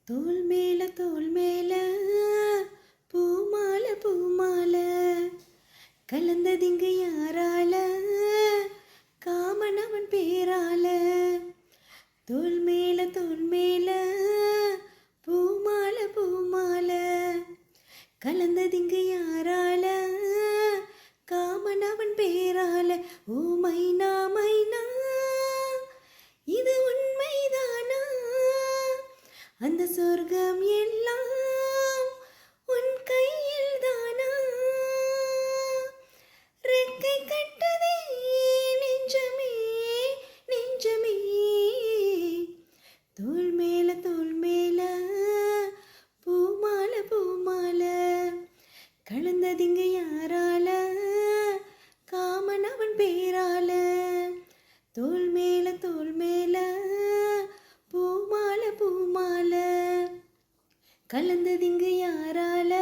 தோள் மேல பூமால பூமால கலந்ததிங்கு யாரால காமன் அவன் பேரால தோள் மேல பூமால பூமால கலந்ததிங்கு யாரால காமன் அவன் பேரால ஓ மைனா மைனா இது உண்மைதானா அந்த சொர்க்கம் எல்லாம் உன் கையில் தானா ரெக்கை கட்டதே நெஞ்சமே நெஞ்சமே தோள் மேல பூமால பூமால கலந்ததிங்க யாரால காமன் அவன் பேரால தோள் மேல பூமால பூமால கலந்ததிங்கு யாரால